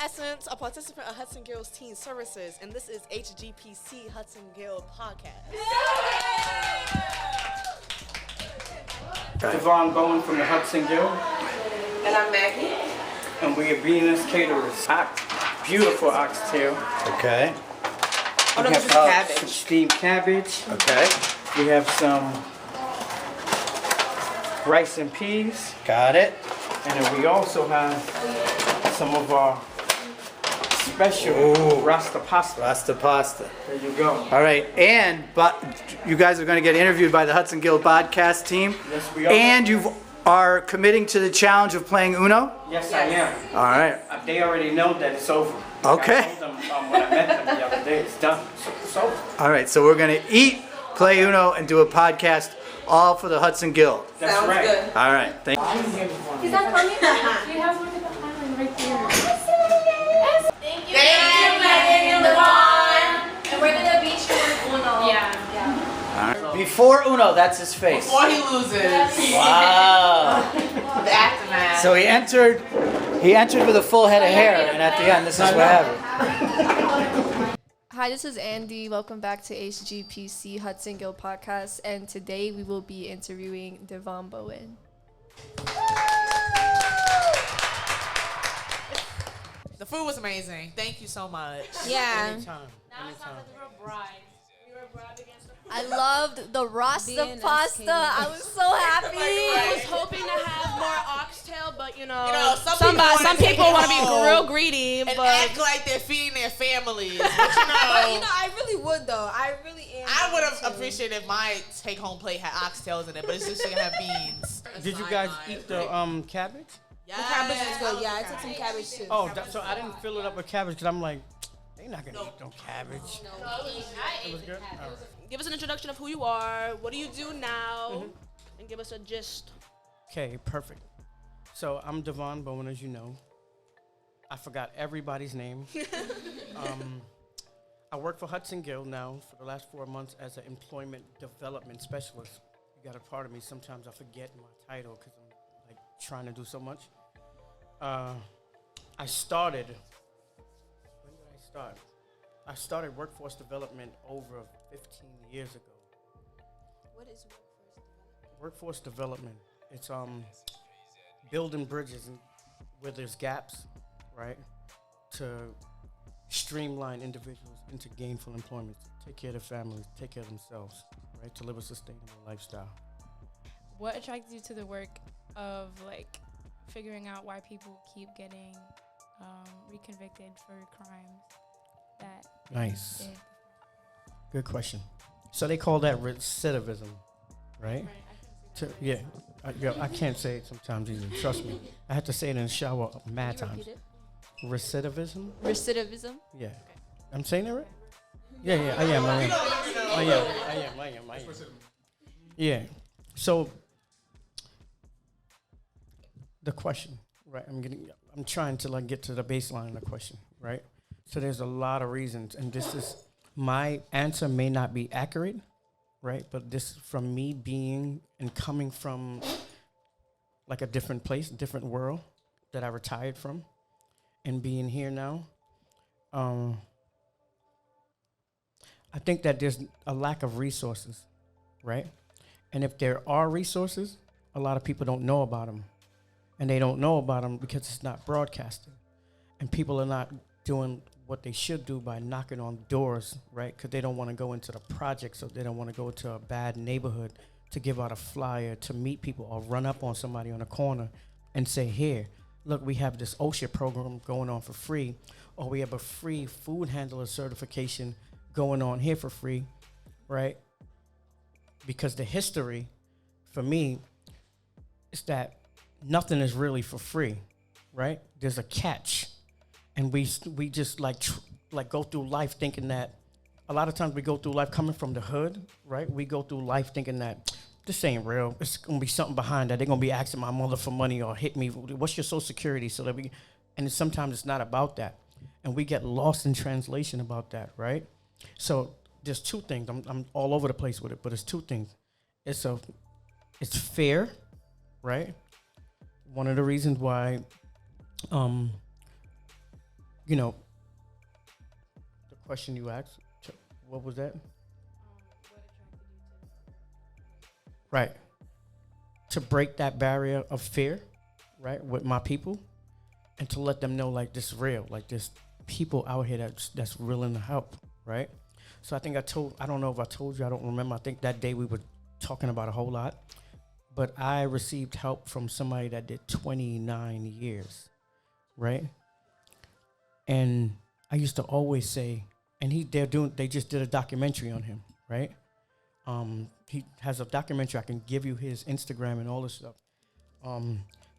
Essence, a participant of Hudson Guild's Teen Services, and this is HGPC Hudson Guild Podcast. Devon Bowen from the Hudson Guild. And I'm Maggie. And we are Venus Caterers. Beautiful oxtail. Okay. Oh, no, We this is have cabbage. some steamed cabbage. Okay. We have some rice and peas. Got it. And then we also have some of our special Rasta pasta. Rasta pasta. There you go. All right. But you guys are going to get interviewed by the Hudson Guild Podcast team. Yes, we are. And you are committing to the challenge of playing Uno? Yes, I am. All right. They already know that it's over. Okay. I told them when I met them the other day, it's done. So it's over. All right. So we're going to eat, play Uno, and do a podcast all for the Hudson Guild. That's Sounds right. good. All right. Thank you. Is that coming? You have one at the island right there. Thank you, Megan and Devon. And we're gonna be showing Uno. Yeah. All right. Before Uno, that's his face. Before he loses. Wow. The aftermath. So he entered with a full head of hair, and at the end, this is what happened. Hi, this is Andy. Welcome back to HGPC Hudson Guild Podcast, and today we will be interviewing Devon Bowen. The food was amazing. Thank you so much. Yeah, Anytime. Now it's not that we were bribed. We were bribed against the I loved the Rasta BNS pasta. came I was so happy. I was hoping to have more oxtail, but some people want to be real greedy, and but act like they're feeding their families. But But I really would though. I really am. I would have appreciated if my take-home plate had oxtails in it, but it's just gonna have beans. Did you guys eat the cabbage? Yeah, The cabbage is good. Yeah, I took some cabbage too. Oh, so I didn't fill it up with cabbage because I'm like, they not gonna eat no cabbage. It was good. All right. give us an introduction of who you are. What do you do now? And give us a gist. Okay, perfect. So I'm Devon Bowen, as you know. I forgot everybody's name. I work for Hudson Guild now for the last 4 months as an employment development specialist. You got a part of me. Sometimes I forget my title because I'm like trying to do so much. I started. When did I start? I started workforce development over 15 years ago. What is Workforce development. It's building bridges where there's gaps, right? To streamline individuals into gainful employment, take care of their families, take care of themselves, right? To live a sustainable lifestyle. What attracted you to the work of like figuring out why people keep getting reconvicted for crimes that Nice. they did? Good question. So they call that recidivism, right? I can't say it sometimes either. Trust me. I had to say it in the shower mad Can you times. repeat it? Recidivism? Recidivism. Yeah. I'm saying it right? Yeah, I am. Yeah. So the question, right? I'm trying to like get to the baseline of the question, right? So there's a lot of reasons, and this is my answer may not be accurate, right? But this is from me being and coming from like a different place, a different world that I retired from, and being here now. I think that there's a lack of resources, right? And if there are resources, a lot of people don't know about them. And they don't know about them because it's not broadcasted. And people are not doing what they should do by knocking on doors, right? Because they don't want to go into the projects, or they don't want to go to a bad neighborhood to give out a flyer, to meet people, or run up on somebody on a corner and say, here, look, we have this OSHA program going on for free, or we have a free food handler certification going on here for free, right? Because the history, for me, is that nothing is really for free, right? There's a catch. And we just like go through life thinking that, a lot of times we go through life coming from the hood, right? We go through life thinking that this ain't real. It's gonna be something behind that. They're gonna be asking my mother for money or hit me. What's your social security? So that and sometimes it's not about that. And we get lost in translation about that, right? So there's two things. I'm all over the place with it, but it's two things. It's fair, right? One of the reasons why you know, the question you asked, what was that? Right. To break that barrier of fear, right, with my people, and to let them know, like, this is real. Like, there's people out here that's willing to help, right? So I think I don't know if I told you, I don't remember. I think that day we were talking about a whole lot. But I received help from somebody that did 29 years, right? And I used to always say, and they just did a documentary on him, right? He has a documentary. I can give you his Instagram and all this stuff.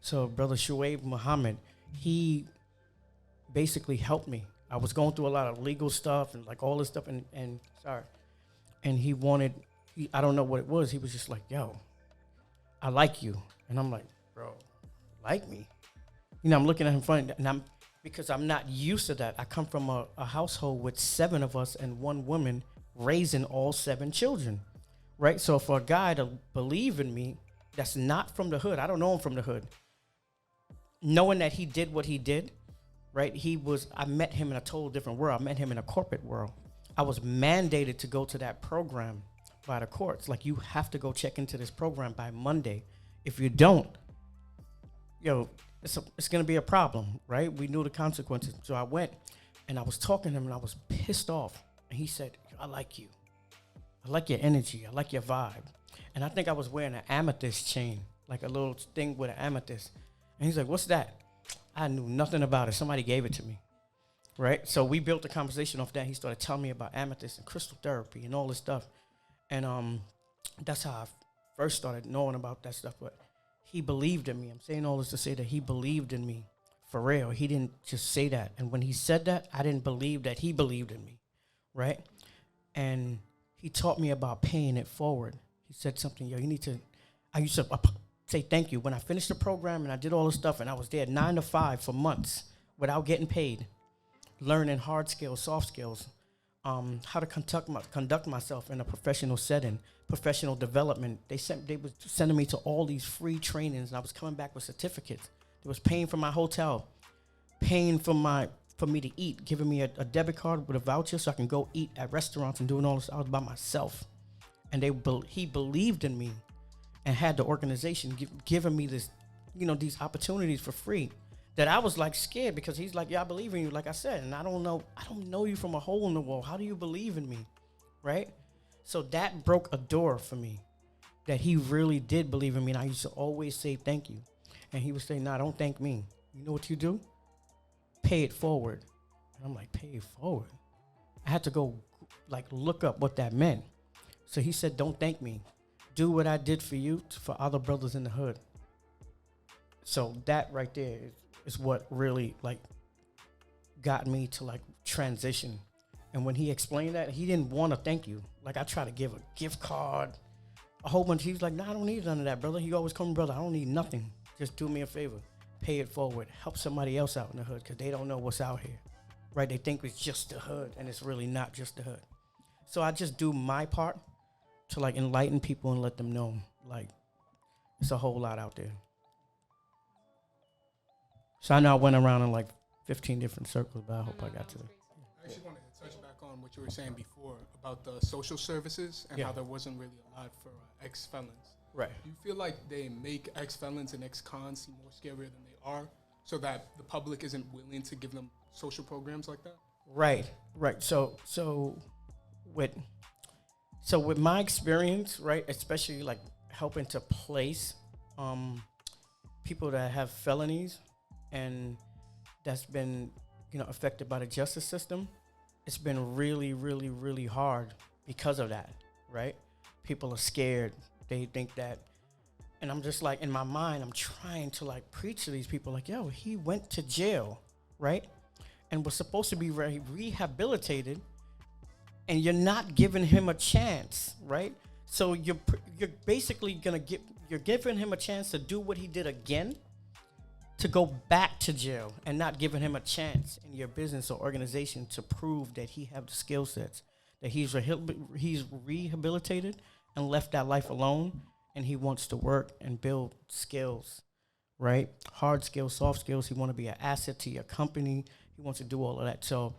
So Brother Shuaib Muhammad, he basically helped me. I was going through a lot of legal stuff and like all this stuff, and I don't know what it was. He was just like, yo, I like you. And I'm like, bro, like me? You know, I'm looking at him funny, and because I'm not used to that. I come from a household with 7 of us and 1 woman raising all 7 children, right? So for a guy to believe in me that's not from the hood, I don't know him from the hood, knowing that he did what he did, right? I met him in a total different world. I met him in a corporate world. I was mandated to go to that program by the courts. Like, you have to go check into this program by Monday. If you don't, it's going to be a problem, right? We knew the consequences. So I went, and I was talking to him, and I was pissed off. And he said, I like you. I like your energy. I like your vibe. And I think I was wearing an amethyst chain, like a little thing with an amethyst. And he's like, what's that? I knew nothing about it. Somebody gave it to me, right? So we built a conversation off that. He started telling me about amethyst and crystal therapy and all this stuff. And that's how I first started knowing about that stuff. But he believed in me. I'm saying all this to say that he believed in me for real. He didn't just say that. And when he said that, I didn't believe that he believed in me, right? And he taught me about paying it forward. He said something, I used to say thank you. When I finished the program and I did all this stuff, and I was there 9 to 5 for months without getting paid, learning hard skills, soft skills, how to conduct myself in a professional setting, professional development. They were sending me to all these free trainings, and I was coming back with certificates. They was paying for my hotel, paying for me to eat, giving me a debit card with a voucher so I can go eat at restaurants and doing all this. I was by myself, and he believed in me, and had the organization giving me this, these opportunities for free. That I was like scared, because he's like, yeah, I believe in you, like I said, and I don't know you from a hole in the wall. How do you believe in me, right? So that broke a door for me, that he really did believe in me, and I used to always say thank you. And he would say, nah, don't thank me. You know what you do? Pay it forward. And I'm like, pay it forward? I had to go look up what that meant. So he said, don't thank me. Do what I did for you, for other brothers in the hood. So that right there is what really got me to transition. And when he explained that, he didn't want to thank you. I tried to give a gift card, a whole bunch. He was like, nah, I don't need none of that, brother. He always come, brother, I don't need nothing. Just do me a favor. Pay it forward. Help somebody else out in the hood, because they don't know what's out here, right? They think it's just the hood, and it's really not just the hood. So I just do my part to enlighten people and let them know it's a whole lot out there. So I know I went around in 15 different circles, but I hope I got to it. I actually wanted to touch back on what you were saying before about the social services and how there wasn't really a lot for ex-felons. Right. Do you feel like they make ex-felons and ex-cons seem more scarier than they are, so that the public isn't willing to give them social programs like that? Right. So with my experience, right, especially helping to place people that have felonies and that's been affected by the justice system, it's been really, really, really hard because of that, right? People are scared. They think that, and I'm just in my mind, I'm trying to preach to these people yo, he went to jail, right? And was supposed to be rehabilitated, and you're not giving him a chance, right? So you're basically you're giving him a chance to do what he did again, to go back to jail, and not giving him a chance in your business or organization to prove that he have the skill sets, that he's rehabilitated and left that life alone, and he wants to work and build skills, right? Hard skills, soft skills. He want to be an asset to your company. He wants to do all of that. So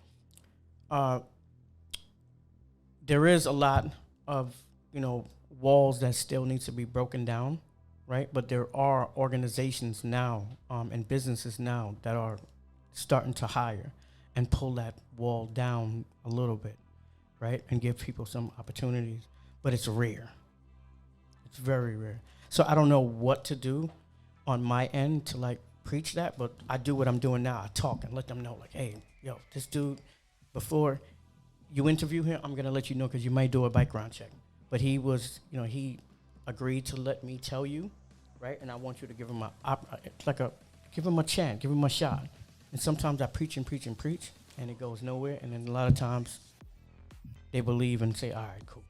there is a lot of, walls that still needs to be broken down, right? But there are organizations now and businesses now that are starting to hire and pull that wall down a little bit, right? And give people some opportunities. But it's rare. It's very rare. So I don't know what to do on my end to like preach that, but I do what I'm doing now. I talk and let them know, like, hey, yo, this dude, before you interview him, I'm gonna let you know because you might do a background check. But he was, he agreed to let me tell you, right? And I want you to give him give him a chance, give him a shot. And sometimes I preach and preach and preach, and it goes nowhere. And then a lot of times they believe and say, all right, cool,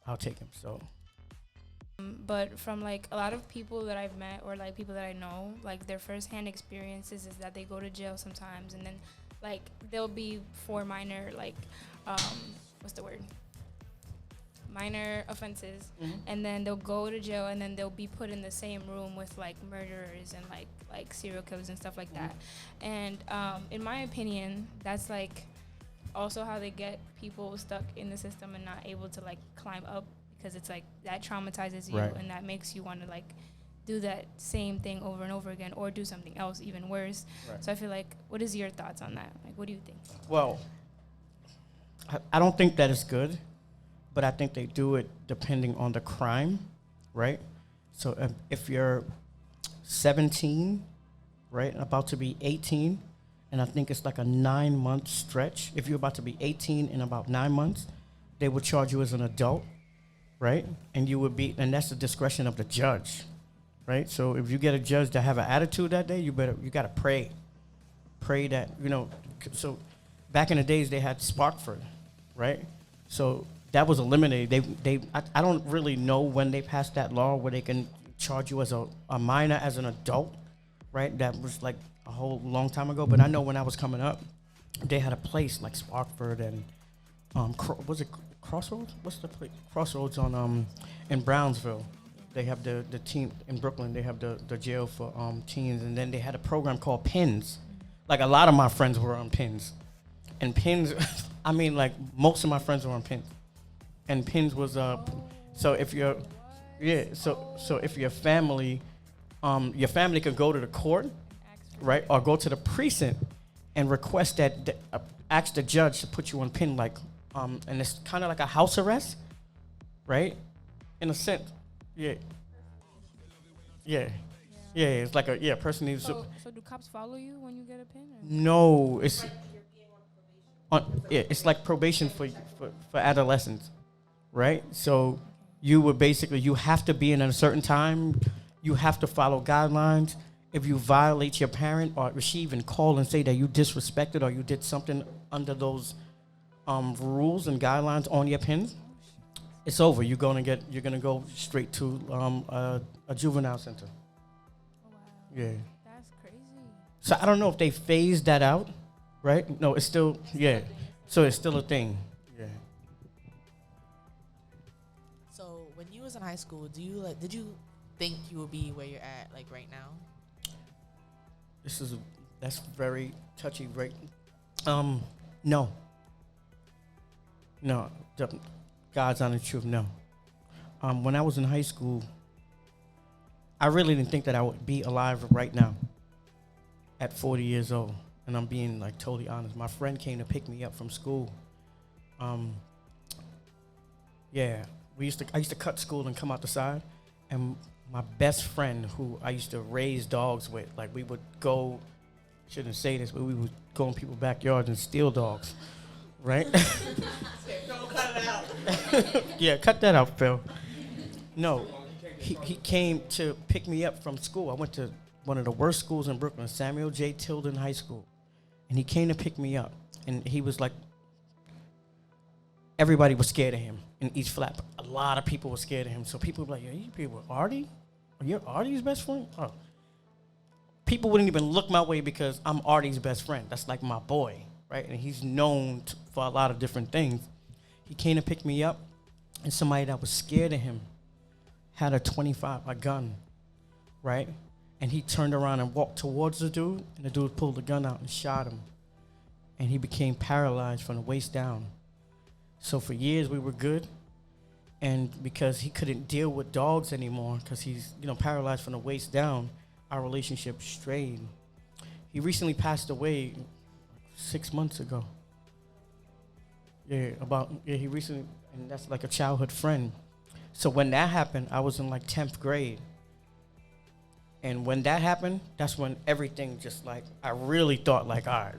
I'll take him. So. But from like a lot of people that I've met or like people that I know, like their firsthand experiences is that they go to jail sometimes, and then like they'll be for minor minor offenses, and then they'll go to jail, and then they'll be put in the same room with like murderers and like serial killers and stuff like that. And in my opinion, that's like also how they get people stuck in the system and not able to like climb up, because it's like that traumatizes you, and that makes you want to like do that same thing over and over again, or do something else even worse. So I feel like, what is your thoughts on that? Like, what do you think? Well, I don't think that is good, but I think they do it depending on the crime, right? So if you're 17, right, about to be 18, and I think it's like a 9-month stretch. If you're about to be 18 in about 9 months, they would charge you as an adult, right? And you would be, and that's the discretion of the judge, right? So if you get a judge that have an attitude that day, you gotta pray that, so back in the days they had Sparkford, right? So that was eliminated. I don't really know when they passed that law where they can charge you as a minor as an adult, right? That was like a whole long time ago. But I know when I was coming up, they had a place like Sparkford and was it Crossroads? What's the place? Crossroads on in Brownsville. They have the teen in Brooklyn. They have the jail for teens, and then they had a program called PINS. Like a lot of my friends were on PINS, and PINS. I mean, like most of my friends were on PINS, and PINS was so if you're so if your family could go to the court, right, or go to the precinct and request that ask the judge to put you on PIN, like and it's kind of like a house arrest, right, in a sense. Yeah. It's like a person needs. So do cops follow you when you get a PIN? Or? No, it's it's like probation for adolescents, right? So you have to be in at a certain time. You have to follow guidelines. If you violate your parent, or if she even call and say that you disrespected or you did something under those rules and guidelines on your PIN, it's over. You're gonna go straight to a juvenile center. Oh, wow. Yeah. That's crazy. So I don't know if they phased that out, right? No, it's still So it's still a thing. Yeah. So when you was in high school, did you think you would be where you're at like right now? That's very touchy, right? No. God's honest truth, no. When I was in high school, I really didn't think that I would be alive right now at 40 years old. And I'm being like totally honest. My friend came to pick me up from school. I used to cut school and come out the side. And my best friend, who I used to raise dogs with, like we would go, shouldn't say this, but we would go in people's backyards and steal dogs, right? Don't cut it out. Yeah, cut that out, Phil. No, he came to pick me up from school. I went to one of the worst schools in Brooklyn, Samuel J. Tilden High School. And he came to pick me up. And he was like, everybody was scared of him in East Flat. A lot of people were scared of him. So people were like, yo, you people, Artie? You're Artie's best friend? Oh. People wouldn't even look my way because I'm Artie's best friend. That's like my boy, right? And he's known for a lot of different things. He came to pick me up, and somebody that was scared of him had a gun, right? And he turned around and walked towards the dude, and the dude pulled the gun out and shot him. and he became paralyzed from the waist down. So for years we were good, and because he couldn't deal with dogs anymore, because he's paralyzed from the waist down, our relationship strained. He recently passed away 6 months ago. He recently, and that's like a childhood friend. So when that happened, I was in like 10th grade. And when that happened, that's when everything just like, I really thought like, all right,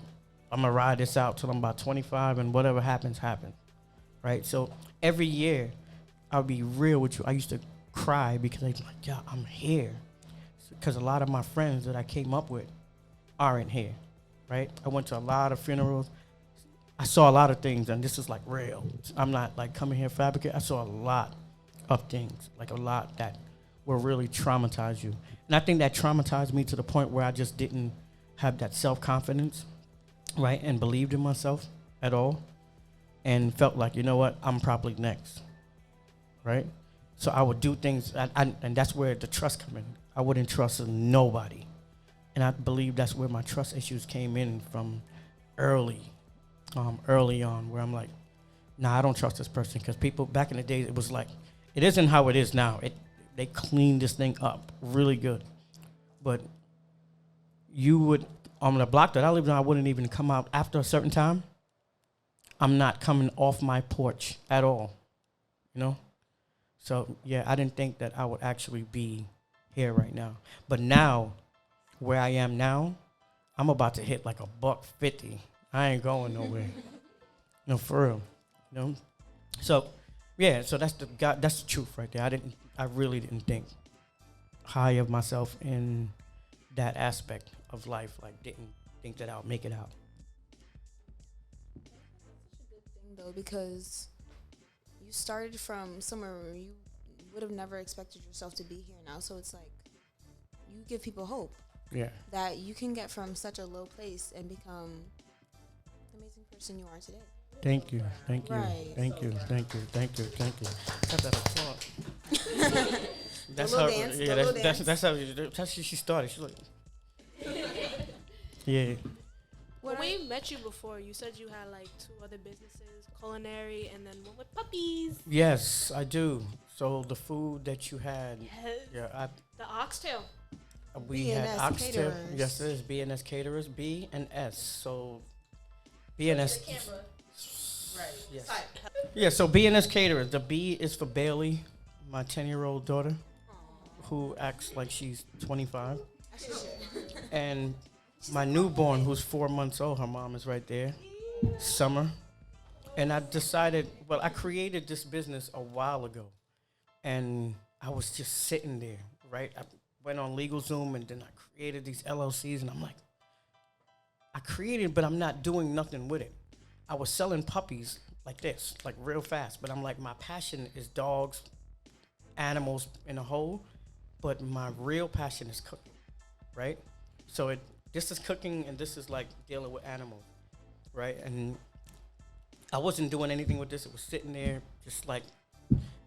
I'm gonna ride this out till I'm about 25 and whatever happens, happens, right? So every year, I'll be real with you, I used to cry because I'm like, yeah, I'm here. Because a lot of my friends that I came up with aren't here, right? I went to a lot of funerals. I saw a lot of things, and this is like real. I'm not like coming here fabricate. I saw a lot of things, like a lot that will really traumatize you. And I think that traumatized me to the point where I just didn't have that self-confidence, right, and believed in myself at all, and felt like, you know what, I'm probably next, right? So I would do things, and that's where the trust come in. I wouldn't trust nobody. And I believe that's where my trust issues came in from early on, where I'm like, nah, I don't trust this person. Because people, back in the day, it was like, it isn't how it is now. They cleaned this thing up really good. But you would, on the block that I lived on, I wouldn't even come out after a certain time. I'm not coming off my porch at all, So, yeah, I didn't think that I would actually be here right now. But now, where I am now, I'm about to hit like $150. I ain't going nowhere. No, for real. So, yeah, so that's the truth right there. I really didn't think high of myself in that aspect of life. Like, didn't think that I would make it out. Such a good thing though, because you started from somewhere where you would have never expected yourself to be here now. So it's like you give people hope. Yeah. That you can get from such a low place and become the amazing person you are today. Thank you. Right. Thank you. Have that applause. That's little how. dance, Yeah, the little dance. that's how she started. She's like, yeah. When we met you before, you said you had like 2 other businesses, culinary, and then one with puppies. Yes, I do. So the food that you had, Yes. The oxtail. We had B&S oxtail. Caterers. Yes, it is B&S Caterers, B and S. So B&S. Right. Yes. Yeah, so B&S Caterers. The B is for Bailey, my 10-year-old daughter, who acts like she's 25. And my newborn, who's 4 months old, her mom is right there, Summer. And I decided, I created this business a while ago. And I was just sitting there, right? I went on LegalZoom, and then I created these LLCs, and I'm like, I created, but I'm not doing nothing with it. I was selling puppies like this, like real fast, but I'm like, my passion is dogs, animals in a whole, but my real passion is cooking, right? So this is cooking, and this is like dealing with animals, right? And I wasn't doing anything with this. It was sitting there just like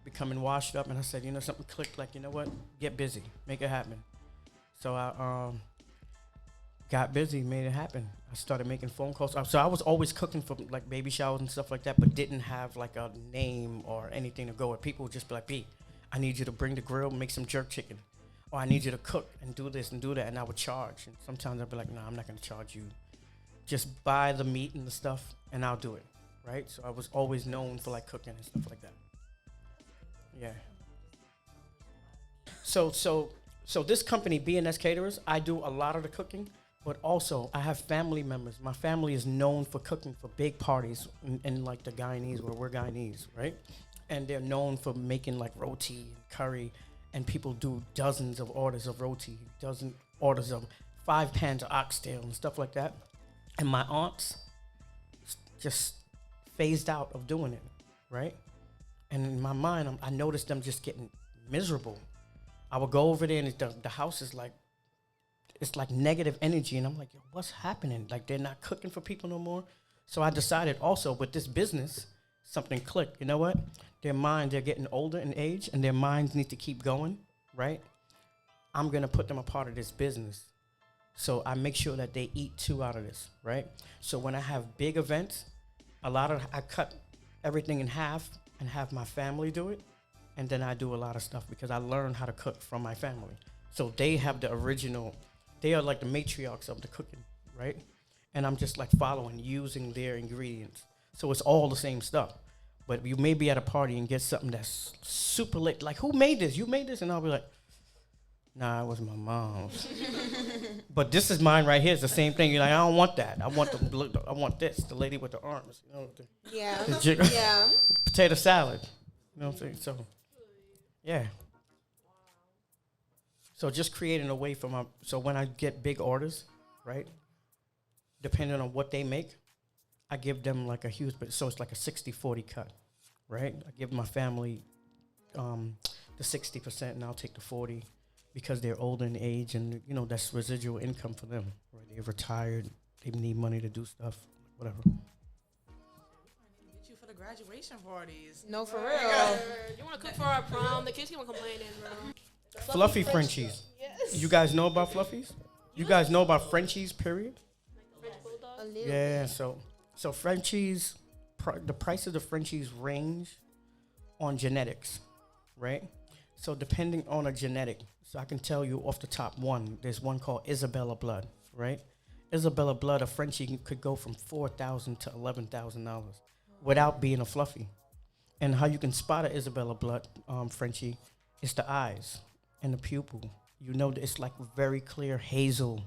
becoming washed up, and I said, something clicked, like, you know what, get busy, make it happen. So I got busy, made it happen. I started making phone calls. So I was always cooking for like baby showers and stuff like that, but didn't have like a name or anything to go with. People would just be like, B, I need you to bring the grill, make some jerk chicken. Or I need you to cook and do this and do that, and I would charge. And sometimes I'd be like, no, I'm not gonna charge you. Just buy the meat and the stuff, and I'll do it, right? So I was always known for like cooking and stuff like that. Yeah. So this company, B&S Caterers, I do a lot of the cooking, but also I have family members. My family is known for cooking for big parties in like the Guyanese, where we're Guyanese, right? And they're known for making like roti and curry, and people do dozens of orders of roti, dozen orders of 5 pans of oxtail and stuff like that. And my aunts just phased out of doing it, right? And in my mind, I noticed them just getting miserable. I would go over there, and the house is like, it's like negative energy. And I'm like, yo, what's happening? Like, they're not cooking for people no more. So I decided also with this business, something clicked. You know what? They're getting older in age, and their minds need to keep going, right? I'm going to put them a part of this business So I make sure that they eat 2 out of this, right? So when I have big events, I cut everything in half and have my family do it. And then I do a lot of stuff because I learned how to cook from my family. So they have the original, they are like the matriarchs of the cooking, right? And I'm just like following, using their ingredients. So it's all the same stuff. But you may be at a party and get something that's super lit. Like, who made this? You made this? And I'll be like, nah, it was my mom's. But this is mine right here. It's the same thing. You're like, I don't want that. I want this. The lady with the arms. You know, Yeah. potato salad. You know what I'm saying? So, yeah. So just creating a way for so when I get big orders, right, depending on what they make, I give them like a huge, so it's like a 60-40 cut, right? I give my family the 60% and I'll take the 40 because they're older in age and, you know, that's residual income for them, right? They're retired, they need money to do stuff, whatever. Get you for the graduation parties. No, for real. You want to cook for our prom? The kids keep on complaining, bro. Fluffy Frenchies. Yes. You guys know about Fluffies? You guys know about Frenchies, period? Yeah, so Frenchies, the price of the Frenchies range on genetics, right? So depending on a genetic, so I can tell you off the top one, there's one called Isabella Blood, right? Isabella Blood, a Frenchie could go from $4,000 to $11,000 without being a Fluffy. And how you can spot a Isabella Blood Frenchie is the eyes and the pupil. You know, it's like very clear hazel.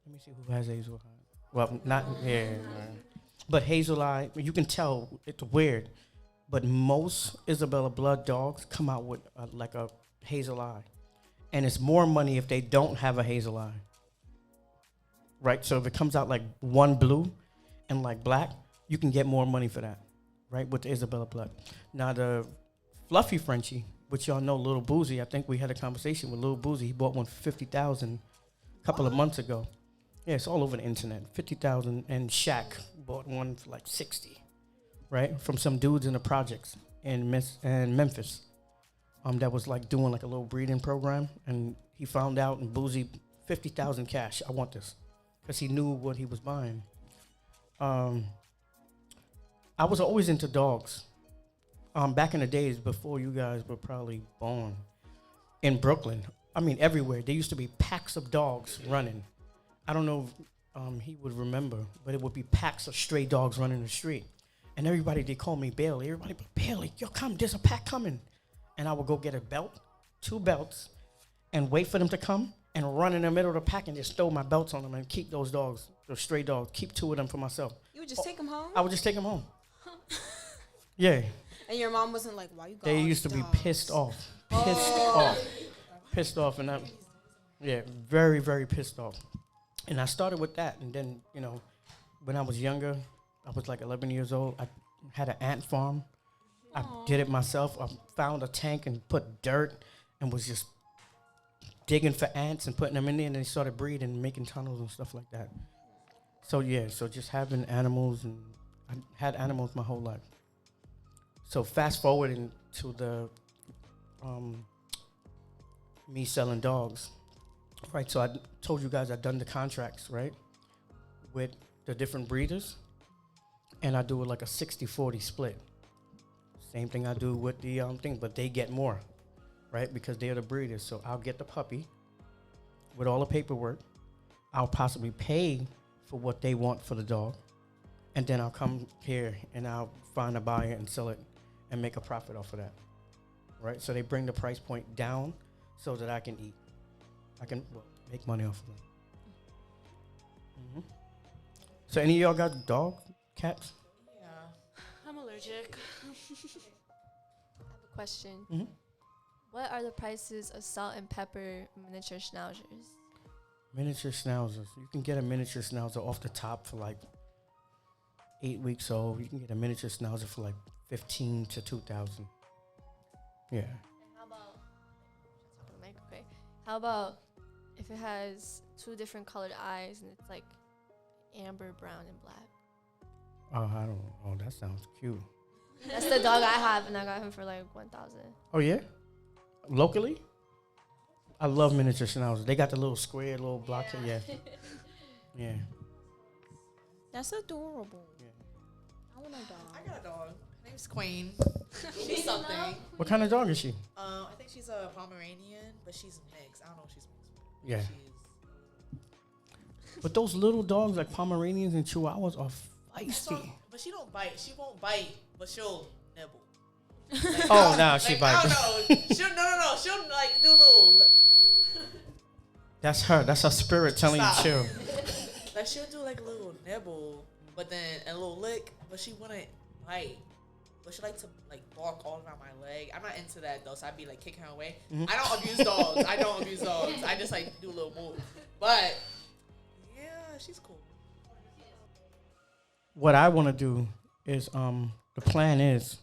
Let me see who has hazel eyes. Well, not, yeah. But hazel eye, you can tell it's weird. But most Isabella Blood dogs come out with like a hazel eye. And it's more money if they don't have a hazel eye. Right? So if it comes out like one blue and like black, you can get more money for that. Right? With the Isabella Blood. Now the Fluffy Frenchie, which y'all know, Little Boozy, I think we had a conversation with Little Boozy. He bought one for $50,000 a couple of months ago. Yeah, it's all over the internet. $50,000, and Shaq bought one for like $60,000, right? From some dudes in the projects in Memphis, that was like doing like a little breeding program, and he found out, and Boozy, $50,000 cash. I want this, because he knew what he was buying. I was always into dogs. Back in the days before you guys were probably born, in Brooklyn, I mean everywhere, there used to be packs of dogs running. I don't know if he would remember, but it would be packs of stray dogs running the street. And everybody, they call me Bailey. Everybody, Bailey, yo, come, there's a pack coming. And I would go get a belt, 2 belts, and wait for them to come and run in the middle of the pack and just throw my belts on them and keep those dogs, those stray dogs, keep 2 of them for myself. You would just take them home? I would just take them home. Yeah. And your mom wasn't like, why you got They used to be pissed off. Pissed off. And very, very pissed off. And I started with that. And then, you know, when I was younger, I was like 11 years old. I had an ant farm. I did it myself. I found a tank and put dirt and was just digging for ants and putting them in there. And they started breeding and making tunnels and stuff like that. So, yeah, so just having animals. And I had animals my whole life. So fast forwarding to the me selling dogs. Right, so I told you guys I'd done the contracts, right, with the different breeders, and I do it like a 60-40 split. Same thing I do with the thing, but they get more, right, because they're the breeders. So I'll get the puppy with all the paperwork. I'll possibly pay for what they want for the dog, and then I'll come here and I'll find a buyer and sell it and make a profit off of that, right? So they bring the price point down so that I can eat. I can make money off of them. Mm-hmm. So any of y'all got dogs, cats? Yeah. I'm allergic. I have a question. Mm-hmm. What are the prices of salt and pepper miniature schnauzers? Miniature schnauzers. You can get a miniature schnauzer off the top for like 8 weeks old. You can get a miniature schnauzer for like $15,000 to $2,000. Yeah. And how about if it has 2 different colored eyes and it's like amber, brown, and black? Oh, I don't know. Oh, that sounds cute. That's the dog I have, and I got him for like $1,000. Oh, yeah? Locally? I love miniature schnauzers. They got the little square, little blocks. Yeah. Yeah. That's adorable. Yeah. I want a dog. I got a dog. Her name's Queen. She's something. What kind of dog is she? I think she's a Pomeranian, but she's mixed. I don't know if she's mixed. Yeah. She's But those little dogs like Pomeranians and Chihuahuas are feisty. but she don't bite. She won't bite, but she'll nibble. Oh, no, she bites. I don't know. She'll no. She'll like do a little. That's her. That's her spirit telling Stop. you chill. Like she'll do like a little nibble, but then a little lick, but she wouldn't bite. But she like to like bark all around my leg. I'm not into that though, so I'd be like kicking her away. Mm-hmm. I don't abuse dogs. I just like do a little move. But yeah, she's cool. What I want to do is the plan is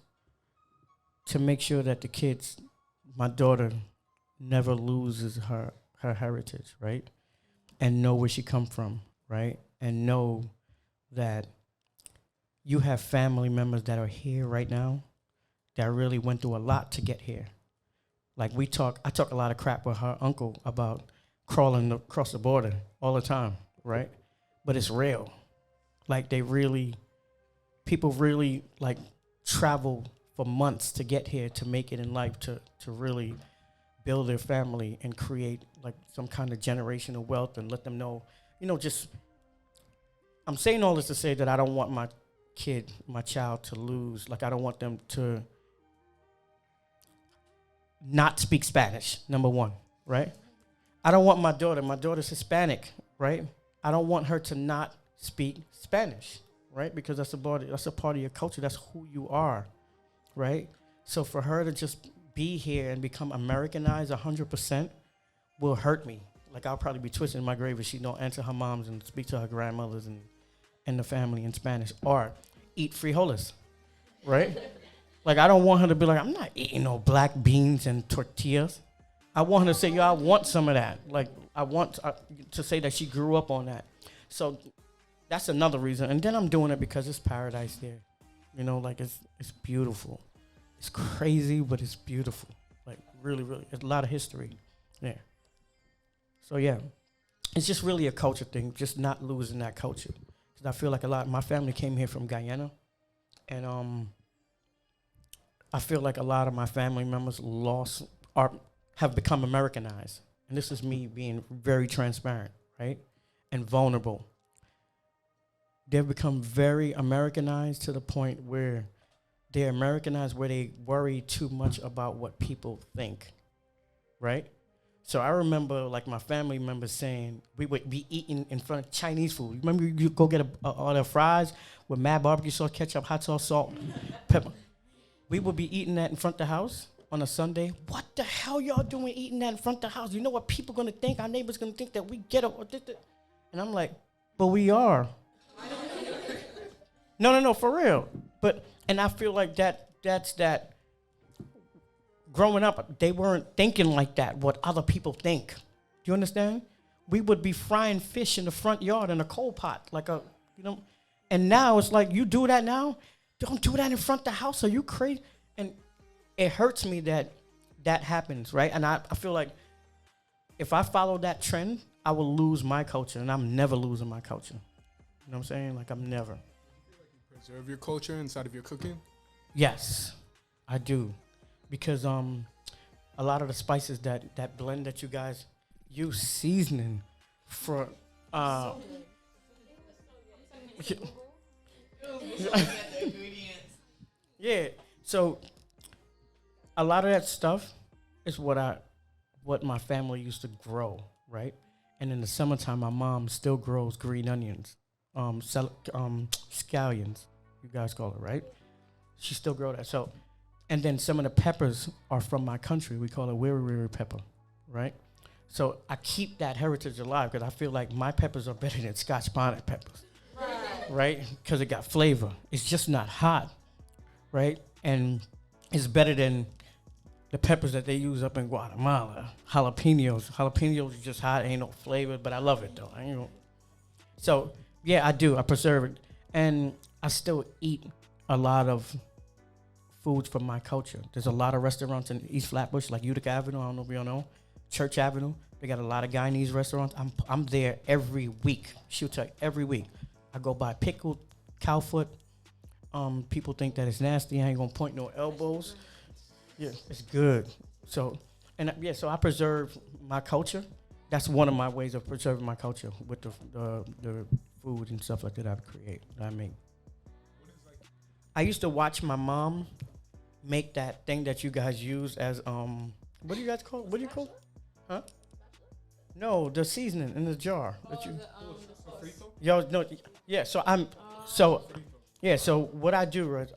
to make sure that the kids, my daughter, never loses her heritage, right? And know where she come from, right? And know that you have family members that are here right now that really went through a lot to get here. Like I talk a lot of crap with her uncle about crawling across the border all the time, right? But it's real. Like people really like travel for months to get here to make it in life, to really build their family and create like some kind of generational wealth and let them know, I'm saying all this to say that I don't want my child to lose. Like I don't want them to not speak Spanish, number one, right? I don't want my daughter's Hispanic, right? I don't want her to not speak Spanish, right? Because that's a part of your culture. That's who you are, right? So for her to just be here and become Americanized 100% will hurt me. Like I'll probably be twisting my grave if she don't answer her moms and speak to her grandmothers and the family in Spanish, or eat frijoles, right? Like I don't want her to be like, I'm not eating no black beans and tortillas. I want her to say, yo, I want some of that. Like I want to say that she grew up on that. So that's another reason. And then I'm doing it because it's paradise there. Like it's beautiful. It's crazy, but it's beautiful. Like really, really, it's a lot of history there. So yeah, it's just really a culture thing, just not losing that culture. Because I feel like my family came here from Guyana, and I feel like a lot of my family members have become Americanized. And this is me being very transparent, right? And vulnerable. They've become very Americanized to the point where they're Americanized, where they worry too much about what people think, right? So I remember like my family members saying we would be eating in front of Chinese food. Remember you go get a order of fries with mad barbecue sauce, ketchup, hot sauce, salt, pepper. We would be eating that in front of the house on a Sunday. What the hell y'all doing eating that in front of the house? You know what people going to think? Our neighbors going to think that we get it. And I'm like, but we are. No, for real. And I feel like that's that. Growing up, they weren't thinking like that, what other people think. Do you understand? We would be frying fish in the front yard in a coal pot, and now it's like, you do that now? Don't do that in front of the house. Are you crazy? And it hurts me that happens, right? And I feel like if I follow that trend, I will lose my culture, and I'm never losing my culture. You know what I'm saying? Like, I'm never. Preserve your culture inside of your cooking? Yes, I do. Because a lot of the spices that blend that you guys use seasoning for yeah. So a lot of that stuff is what my family used to grow, right? And in the summertime, my mom still grows green onions, scallions, you guys call it, right? She still grows that. So. And then some of the peppers are from my country. We call it wiri pepper, right? So I keep that heritage alive because I feel like my peppers are better than Scotch bonnet peppers, right? Because it got flavor. It's just not hot, right? And it's better than the peppers that they use up in Guatemala, jalapenos. Jalapenos are just hot, ain't no flavor, but I love it though. So yeah, I do. I preserve it, and I still eat a lot of foods from my culture. There's a lot of restaurants in East Flatbush, like Utica Avenue, I don't know if y'all know, Church Avenue. They got a lot of Guyanese restaurants. I'm there every week. She'll tell you, every week. I go buy pickled cow foot. People think that it's nasty. I ain't gonna point no elbows. Yeah, it's good. So, so I preserve my culture. That's one of my ways of preserving my culture with the food and stuff like that I create, that I make. I used to watch my mom make that thing that you guys use as what do you guys call it? What do you call it? Huh? No, the seasoning in the jar that you. Yo, no, yeah. So so what I do is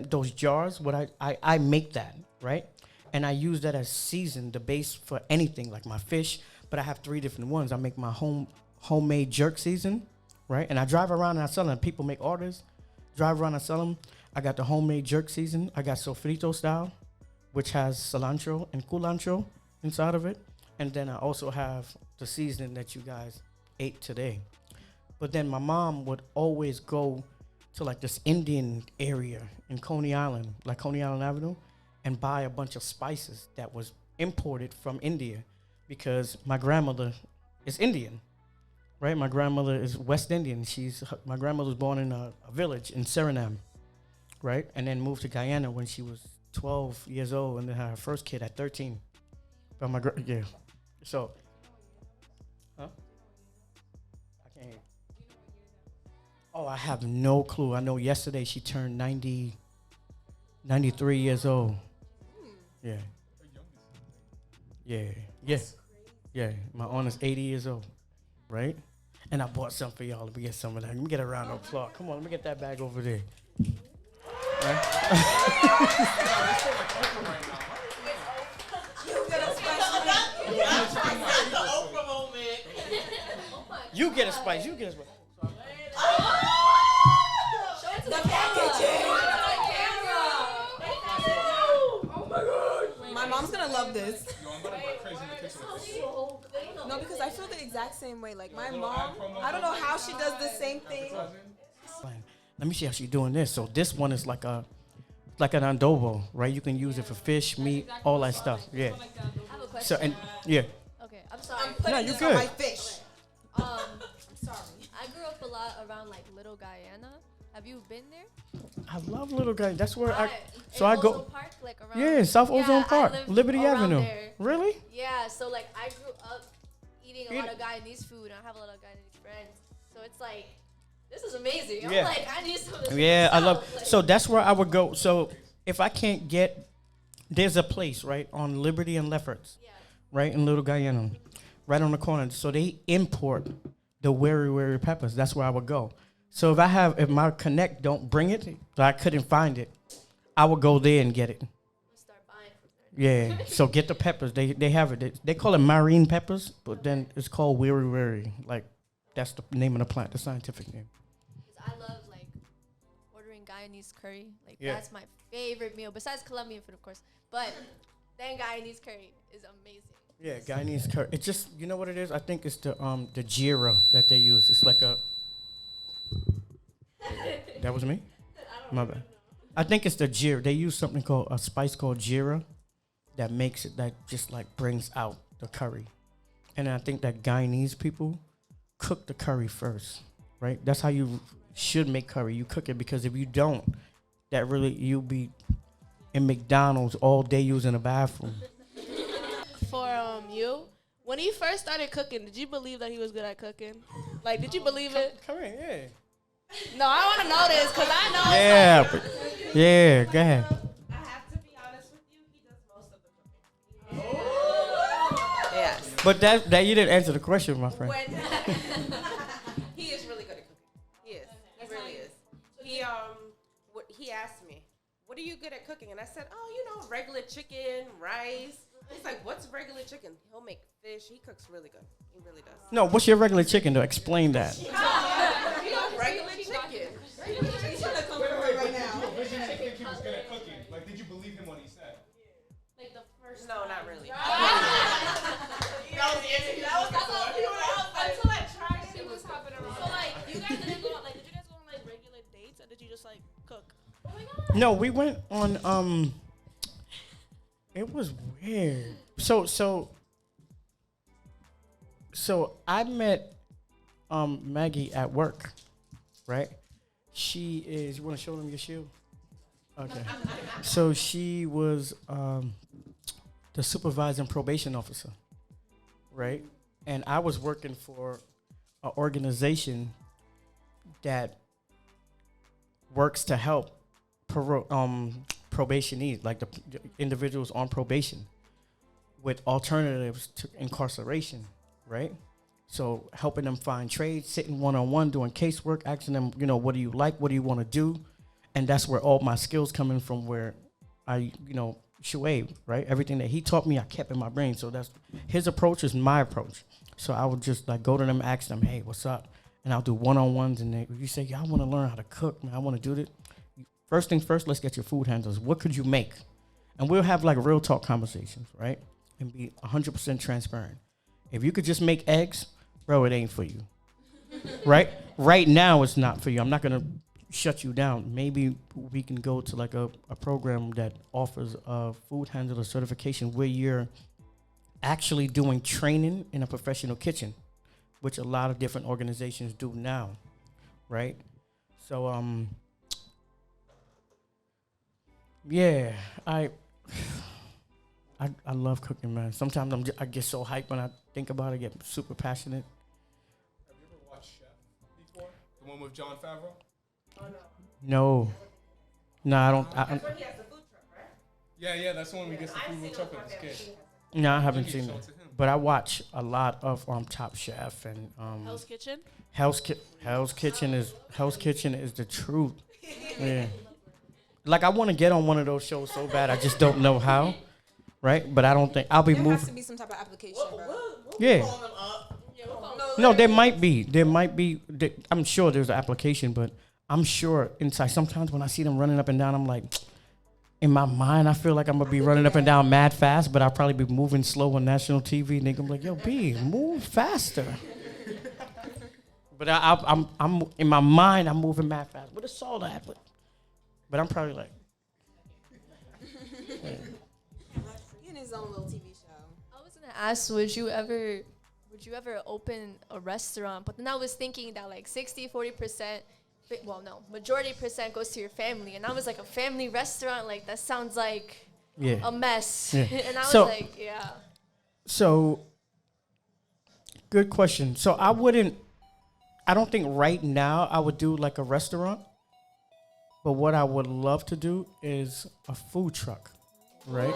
those jars. What I make that, right, and I use that as season, the base for anything like my fish. But I have 3 different ones. I make my homemade jerk season, right, and I drive around and I sell them. People make orders, drive around and sell them. I got the homemade jerk season. I got sofrito style, which has cilantro and culantro inside of it. And then I also have the seasoning that you guys ate today. But then my mom would always go to like this Indian area in Coney Island, like Coney Island Avenue, and buy a bunch of spices that was imported from India because my grandmother is Indian, right? My grandmother is West Indian. My grandmother was born in a village in Suriname, right? And then moved to Guyana when she was 12 years old and then had her first kid at 13. But yeah. So, huh? I can't hear. Oh, I have no clue. I know yesterday she turned 93 years old. Yeah. Yeah. Yeah. Yeah. My aunt is 80 years old, right? And I bought some for y'all. Let me get some of that. Let me get a round of applause. Come on, let me get that bag over there. Right? You get a spice. You get a spice. The packaging. Oh my god. My mom's gonna love this. No, because I feel the exact same way. Like my mom, I don't know how she does the same thing. Let me see how she's doing this. So this one is like an adobo, right? You can use it for fish, meat, all that stuff. Yeah. I have a question. So and yeah. Okay, I'm sorry. I'm putting No, you're this good. on my fish. I'm sorry. I grew up a lot around like Little Guyana. Have you been there? I love Little Guy. That's where I Ozone go. Park, like around, Yeah, South Ozone Park, I lived Liberty around Avenue. there. Really? Yeah, so like I grew up eating a Eat- lot of Guyanese food, and I have a lot of Guyanese friends. So it's like, this is amazing. I'm Yeah. like, I need some of this. Yeah, I love. myself. Like, So that's where I would go. So if I can't get, there's a place right on Liberty and Lefferts, yeah. right in Little Guyana, right on the corner. So they import the wary peppers. That's where I would go. So if my connect don't bring it, so I couldn't find it, I would go there and get it. Start buying from there. Yeah. So get the peppers. They have it. They call it marine peppers, but then it's called wary. Like that's the name of the plant, the scientific name. 'Cause I love like ordering Guyanese curry. Like Yeah. that's my favorite meal, besides Colombian food, of course. But then Guyanese curry is amazing. Yeah, Guyanese curry. It's just, you know what it is? I think it's the jeera that they use. It's like a. That was me? My bad. I think it's the jeera. They use something called a spice called jeera that makes it, that just like brings out the curry. And I think that Guyanese people cook the curry first, right? That's how you should make curry. You cook it, because if you don't, that really, you'll be in McDonald's all day using a bathroom. For you, when he first started cooking, did you believe that he was good at cooking? Like, did you believe it? Come in, yeah. No, I want to know this because I know. Yeah, yeah, go ahead. I have to be honest with you. He does most of the cooking. Yes. But that you didn't answer the question, my friend. He is really good at cooking. He is. He really is. He asked me, "What are you good at cooking?" And I said, "Oh, regular chicken, rice." He's like, "What's regular chicken?" He'll make fish. He cooks really good. He really does. No, what's your regular chicken though? Explain that. Regular chicken. He's gonna come for her right now. What did you think he was good at cooking? Like, did you believe him when he said? Like the first. No, not really. Until I tried it, it was hopping around. So like, you guys didn't go on, like, did you guys go on like regular dates, or did you just like cook? No, we went on It was weird. So I met Maggie at work, right? She is. You want to show them your shoe? Okay. So she was the supervising probation officer, right? And I was working for an organization that works to help probationees, like the individuals on probation, with alternatives to incarceration, right? So helping them find trades, sitting one-on-one, doing casework, asking them, what do you like? What do you want to do? And that's where all my skills come in from, where I, Shuaib, right? Everything that he taught me, I kept in my brain. So that's his approach is my approach. So I would just go to them, ask them, hey, what's up? And I'll do one-on-ones. And if you say, I want to learn how to cook, man, I want to do this. First things first, let's get your food handlers. What could you make? And we'll have real talk conversations, right? And be 100% transparent. If you could just make eggs, bro, it ain't for you, right? Right now, it's not for you. I'm not going to shut you down. Maybe we can go to a program that offers a food handler certification where you're actually doing training in a professional kitchen, which a lot of different organizations do now, right? So, yeah, I love cooking, man. Sometimes I get so hyped when I think about it, I get super passionate. Have you ever watched Chef before? The one with Jon Favreau? Oh, no. No, I don't. That's when he has the food truck, right? Yeah, that's the one we get the food truck with his kid. No, I haven't seen it. But I watch a lot of Top Chef and Hell's Kitchen. Hell's Kitchen is the truth. Yeah. I want to get on one of those shows so bad, I just don't know how, right? But I don't think I'll be moving. There has to be some type of application, bro. Yeah. No, there might be. I'm sure there's an application, but I'm sure inside. Sometimes when I see them running up and down, I'm like, in my mind, I feel like I'm gonna be running up and down mad fast, but I'll probably be moving slow on national TV. And they're gonna be like, "Yo, B, move faster." But I'm in my mind, I'm moving mad fast. But it's all that. But I'm probably like, He in his own little TV show. I was gonna ask, would you ever open a restaurant? But then I was thinking that 60-40%, majority percent goes to your family, and I was like, a family restaurant, that sounds like a mess. Yeah. And I was yeah. So, good question. So I don't think right now I would do a restaurant. But what I would love to do is a food truck, right?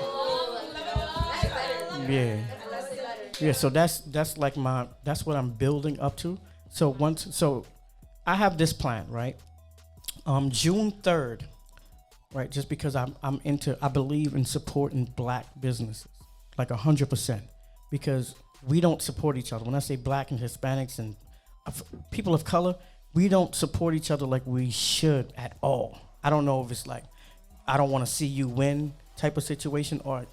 Yeah. Yeah, so that's what I'm building up to. So I have this plan, right? June 3rd, right? Just because I believe in supporting black businesses, 100%, because we don't support each other. When I say black and Hispanics and people of color, we don't support each other like we should at all. I don't know if it's I don't want to see you win type of situation, or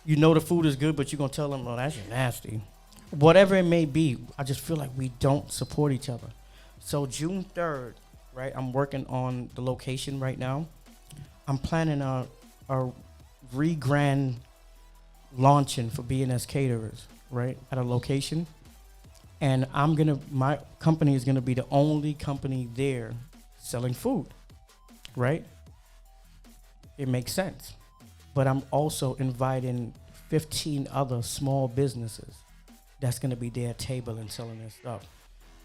the food is good, but you're going to tell them, oh, that's nasty. Whatever it may be, I just feel like we don't support each other. So June 3rd, right, I'm working on the location right now. I'm planning a re-grand launching for BNS Caterers, right, at a location. And my company is gonna be the only company there selling food, right? It makes sense. But I'm also inviting 15 other small businesses that's gonna be there table and selling their stuff.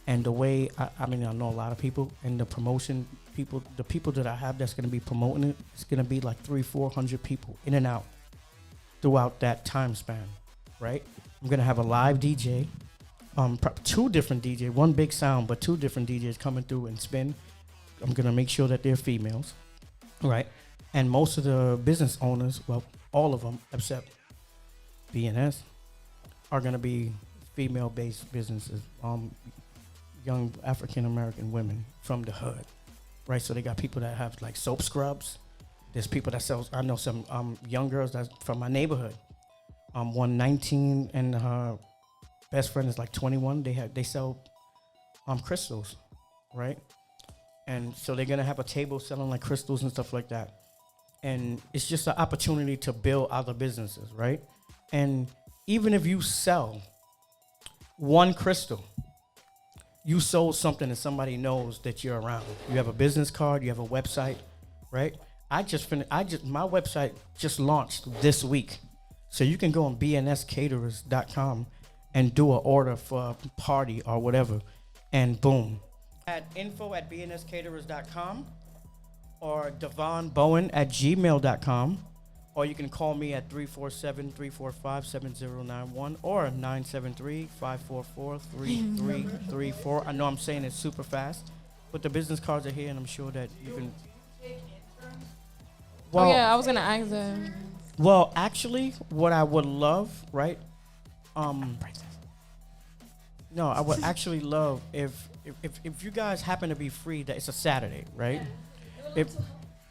And the way, I know a lot of people, and the promotion people, the people that I have that's gonna be promoting it, it's gonna be 300-400 people in and out throughout that time span, right? I'm gonna have a live DJ. Two different DJs, one big sound, but two different DJs coming through and spin. I'm gonna make sure that they're females, right? And most of the business owners, well, all of them except BNS, are gonna be female-based businesses, young African American women from the hood, right? So they got people that have soap scrubs. There's people that sell. I know some young girls that's from my neighborhood. One 19 and her best friend is 21. They sell crystals, right? And so they're gonna have a table selling crystals and stuff like that. and it's just an opportunity to build other businesses, right? And even if you sell one crystal, you sold something that somebody knows that you're around. You have a business card, you have a website, right? My website just launched this week. So you can go on bnscaterers.com and do an order for a party or whatever, and boom. At info@bnscaterers.com or Devon Bowen @gmail.com, or you can call me at 347-345-7091 or 973-544-3334. I know I'm saying it super fast, but the business cards are here, and I'm sure that you can. Well, I was gonna ask them. Well, actually, what I would love, right? No, I would actually love if you guys happen to be free. That it's a Saturday, right?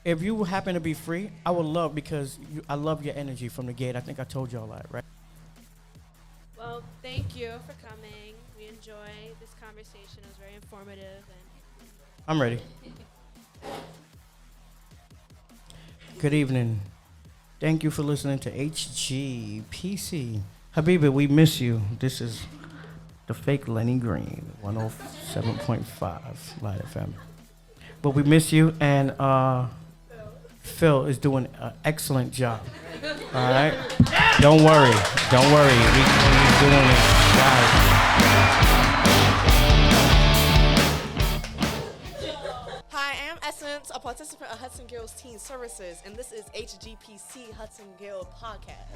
If you happen to be free, I would love, because I love your energy from the gate. I think I told y'all that, right? Well, thank you for coming. We enjoyed this conversation. It was very informative. I'm ready. Good evening. Thank you for listening to HGPC. Habibi, we miss you. This is the fake Lenny Green, 107.5 Light FM. But we miss you, and Phil is doing an excellent job. All right? Don't worry. He's doing it. Guys. Hi, I am Essence, a participant of Hudson Guild's Teen Services, and this is HGPC Hudson Guild Podcast.